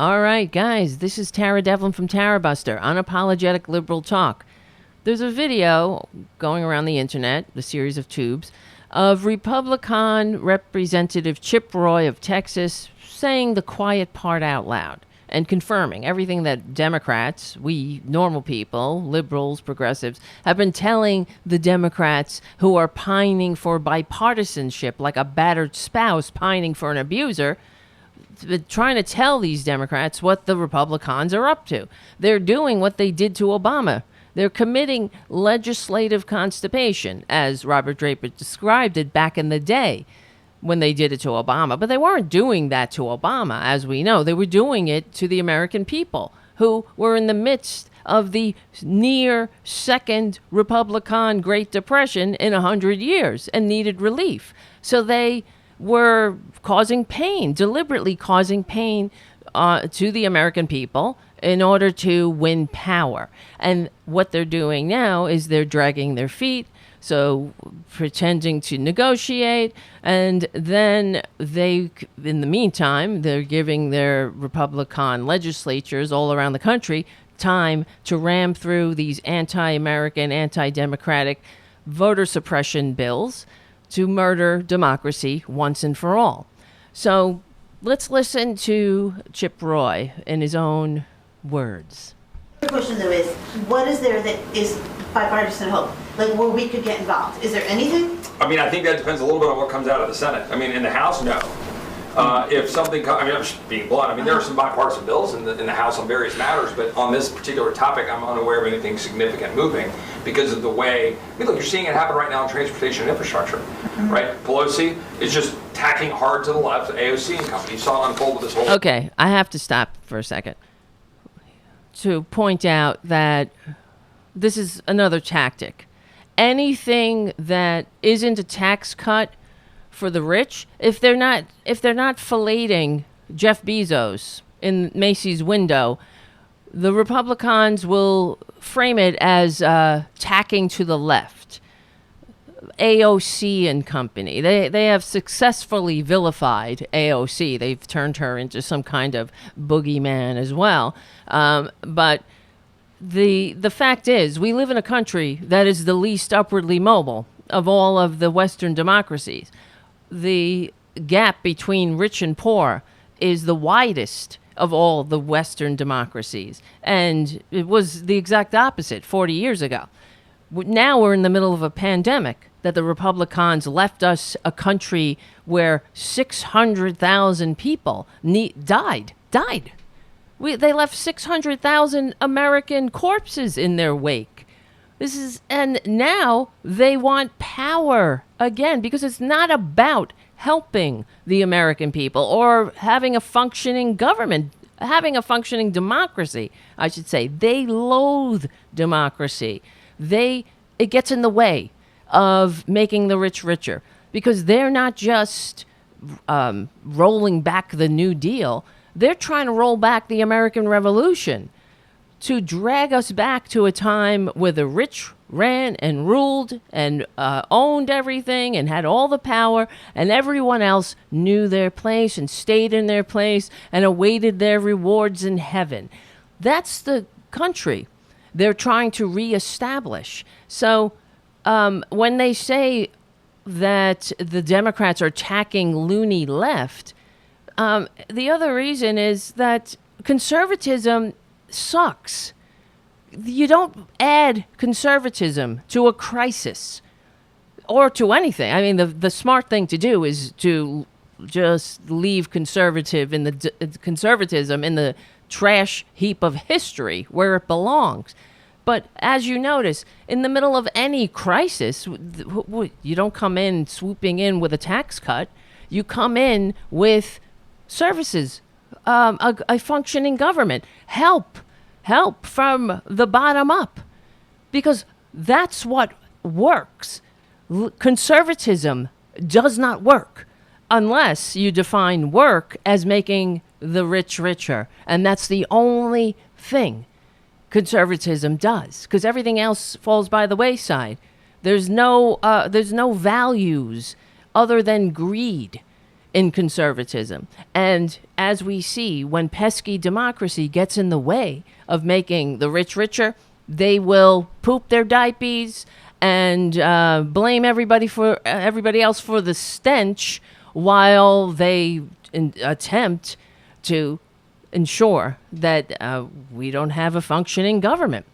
All right, guys, this is Tara Devlin from Tarabuster, Unapologetic Liberal Talk. There's a video going around the internet, the series of tubes, of Republican Representative Chip Roy of Texas saying the quiet part out loud and confirming everything that Democrats, we normal people, liberals, progressives, have been telling the Democrats who are pining for bipartisanship like a battered spouse pining for an abuser, trying to tell these Democrats what the Republicans are up to. They're doing what they did to Obama. They're committing legislative constipation, as Robert Draper described it back in the day when they did it to Obama. But they weren't doing that to Obama, as we know. They were doing it to the American people who were in the midst of the near second Republican Great Depression in 100 years and needed relief. So they were causing pain, deliberately causing pain to the American people in order to win power. And what they're doing now is they're dragging their feet, so pretending to negotiate, and then they, in the meantime, they're giving their Republican legislatures all around the country time to ram through these anti-American, anti-democratic voter suppression bills to murder democracy once and for all. So let's listen to Chip Roy in his own words. The question, though, is what is there that is bipartisan hope? Like, where we could get involved? Is there anything? I mean, I think that depends a little bit on what comes out of the Senate. I mean, in the House, no. If something comes, I mean, I'm just being blunt. I mean, there are some bipartisan bills in the House on various matters, but on this particular topic, I'm unaware of anything significant moving because of the way, I mean, look, you're seeing it happen right now in transportation and infrastructure, right? Pelosi is just tacking hard to the left, AOC and company. You saw it unfold with this whole... Okay, I have to stop for a second to point out that this is another tactic. Anything that isn't a tax cut for the rich, if they're not filleting Jeff Bezos in Macy's window, the Republicans will frame it as tacking to the left. AOC and company. They have successfully vilified AOC. They've turned her into some kind of boogeyman as well. But the fact is, we live in a country that is the least upwardly mobile of all of the Western democracies. The gap between rich and poor is the widest of all the Western democracies. And it was the exact opposite 40 years ago. Now we're in the middle of a pandemic that the Republicans left us a country where 600,000 people died. They left 600,000 American corpses in their wake. And now they want power again, because it's not about helping the American people or having a functioning government, having a functioning democracy, I should say. They loathe democracy. It gets in the way of making the rich richer, because they're not just rolling back the New Deal. They're trying to roll back the American Revolution to drag us back to a time where the rich ran and ruled and owned everything and had all the power, and everyone else knew their place and stayed in their place and awaited their rewards in heaven. That's the country they're trying to reestablish. So when they say that the Democrats are attacking loony left, the other reason is that conservatism sucks. You don't add conservatism to a crisis or to anything. I mean, the smart thing to do is to just leave conservatism in the trash heap of history where it belongs. But as you notice, in the middle of any crisis, you don't come in swooping in with a tax cut. You come in with services, a functioning government, help from the bottom up, because that's what works. Conservatism does not work unless you define work as making the rich richer, and that's the only thing conservatism does, because everything else falls by the wayside. There's no values other than greed. in conservatism. And as we see, when pesky democracy gets in the way of making the rich richer, they will poop their diapers and blame everybody else for the stench, while they attempt to ensure that we don't have a functioning government.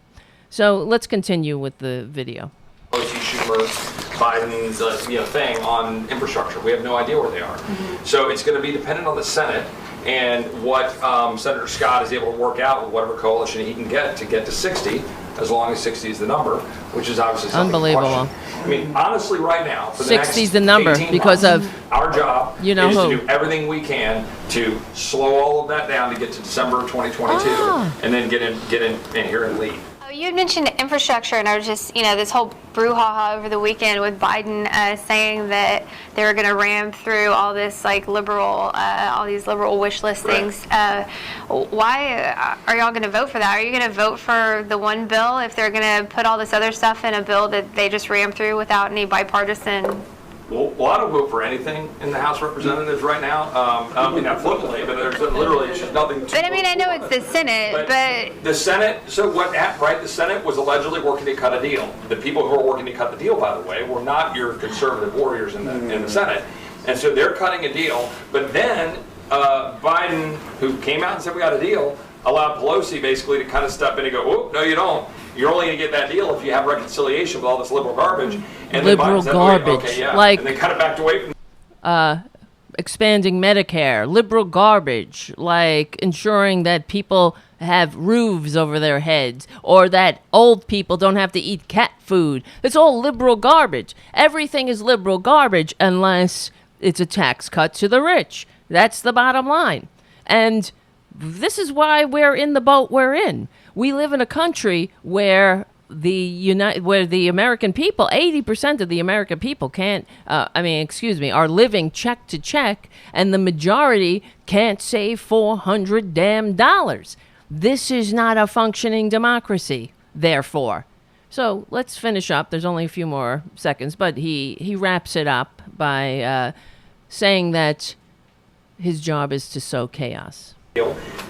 So let's continue with the video. Schumer, Biden's thing on infrastructure. We have no idea where they are. So it's going to be dependent on the Senate and what Senator Scott is able to work out with whatever coalition he can get to 60, as long as 60 is the number, which is obviously something unbelievable. to question. I mean, honestly, right now, for the 60 is next the number 18 because months, of our job you know is who. to do everything we can to slow all of that down to get to December 2022, and then get in here and lead. You had mentioned infrastructure, and I was just, this whole brouhaha over the weekend with Biden saying that they were going to ram through all this all these liberal wish list things. Why are y'all going to vote for that? Are you going to vote for the one bill if they're going to put all this other stuff in a bill that they just ram through without any bipartisan? Well, I don't vote for anything in the House of Representatives right now. I mean, not flippantly, but there's literally just nothing to But I mean, I know it's the Senate, but the Senate. So what happened? Right, the Senate was allegedly working to cut a deal. The people who are working to cut the deal, by the way, were not your conservative warriors in the Senate, and so they're cutting a deal. But then Biden, who came out and said we got a deal, allowed Pelosi basically to kind of step in and go, "Oh, no, you don't. You're only going to get that deal if you have reconciliation with all this liberal garbage." And liberal then Biden said, garbage, okay, yeah. like and they cut it back away from. Expanding Medicare, liberal garbage, like ensuring that people have roofs over their heads, or that old people don't have to eat cat food. It's all liberal garbage. Everything is liberal garbage unless it's a tax cut to the rich. That's the bottom line. And this is why we're in the boat we're in. We live in a country where the American people, 80% of the American people are living check to check, and the majority can't save $400 damn dollars. This is not a functioning democracy, therefore. So let's finish up. There's only a few more seconds, but he wraps it up by saying that his job is to sow chaos.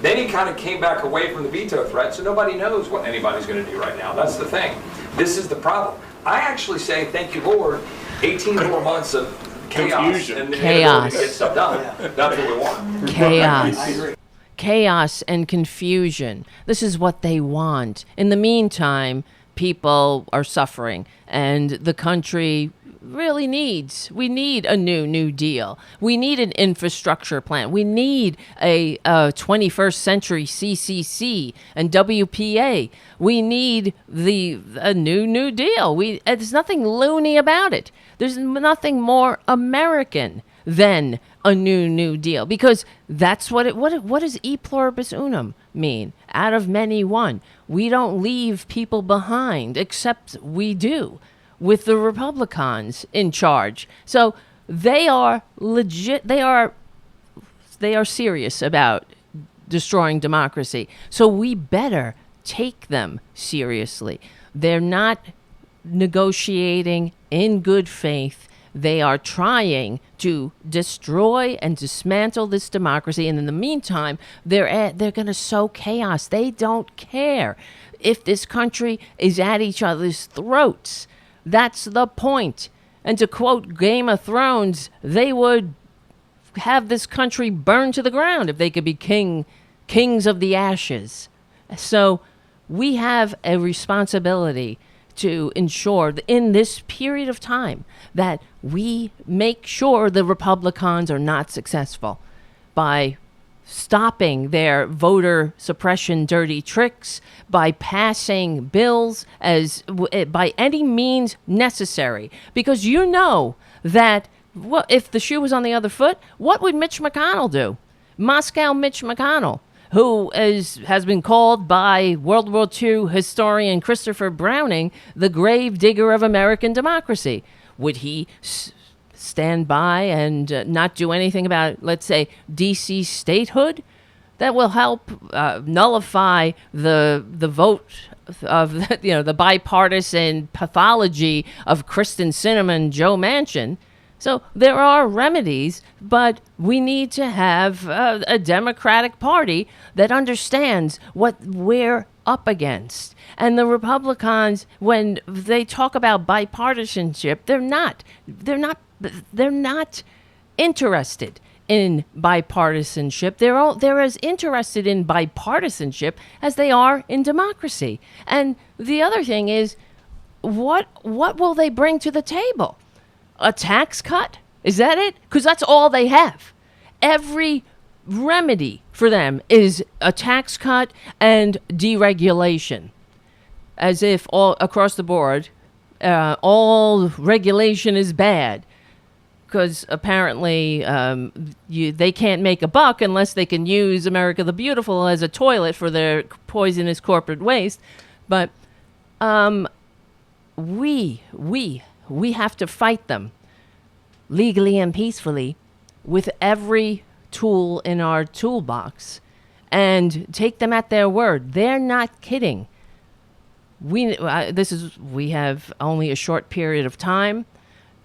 Then he kind of came back away from the veto threat, so nobody knows what anybody's going to do right now. That's the thing. This is the problem. I actually say, thank you, Lord, 18 more months of chaos and chaos. To get stuff done. That's what we want. Chaos. Chaos and confusion. This is what they want. In the meantime, people are suffering, and the country really we need a new deal. We need an infrastructure plan. We need a 21st century CCC and WPA. We need a new deal. There's nothing loony about it. There's nothing more American than a new deal, because that's what does e pluribus unum mean? Out of many, one. We don't leave people behind, except we do with the Republicans in charge. So they are legit. They are serious about destroying democracy. So we better take them seriously. They're not negotiating in good faith. They are trying to destroy and dismantle this democracy, and in the meantime, they're going to sow chaos. They don't care if this country is at each other's throats. That's the point. And to quote Game of Thrones, they would have this country burned to the ground if they could be kings of the ashes. So we have a responsibility to ensure that in this period of time that we make sure the Republicans are not successful by stopping their voter suppression dirty tricks, by passing bills by any means necessary. Because you know that if the shoe was on the other foot, what would Mitch McConnell do? Moscow Mitch McConnell, who has been called by World War II historian Christopher Browning the grave digger of American democracy. Would he stand by and not do anything about, let's say, D.C. statehood? That will help nullify the vote of the bipartisan pathology of Kristen Sinema and Joe Manchin. So there are remedies, but we need to have a Democratic Party that understands what we're up against. And the Republicans, when they talk about bipartisanship, they're not interested in bipartisanship. They're as interested in bipartisanship as they are in democracy. And the other thing is, what will they bring to the table? A tax cut? Is that it? Because that's all they have. Every remedy for them is a tax cut and deregulation. As if all across the board, all regulation is bad. Because apparently they can't make a buck unless they can use America the Beautiful as a toilet for their poisonous corporate waste. But we have to fight them legally and peacefully with every tool in our toolbox and take them at their word. They're not kidding. We have only a short period of time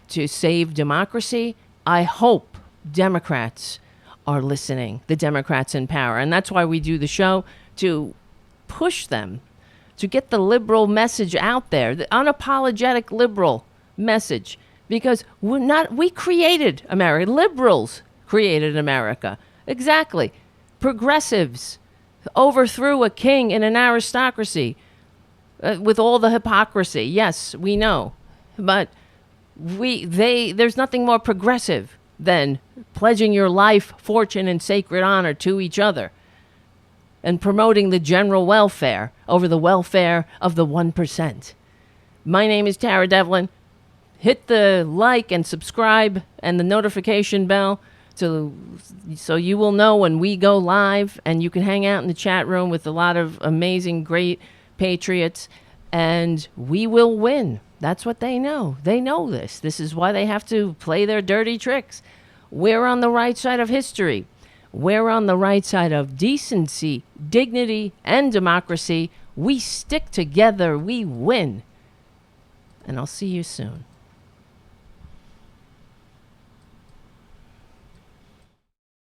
to save democracy. I hope Democrats are listening, the Democrats in power. And that's why we do the show, to push them, to get the liberal message out there, the unapologetic liberal message. Because we created America. Liberals created America. Exactly. Progressives overthrew a king in an aristocracy with all the hypocrisy. Yes, we know. But there's nothing more progressive than pledging your life, fortune, and sacred honor to each other and promoting the general welfare over the welfare of the 1%. My name is Tara Devlin. Hit the like and subscribe and the notification bell so you will know when we go live, and you can hang out in the chat room with a lot of amazing, great patriots, and we will win. That's what they know. They know this. This is why they have to play their dirty tricks. We're on the right side of history. We're on the right side of decency, dignity, and democracy. We stick together. We win. And I'll see you soon.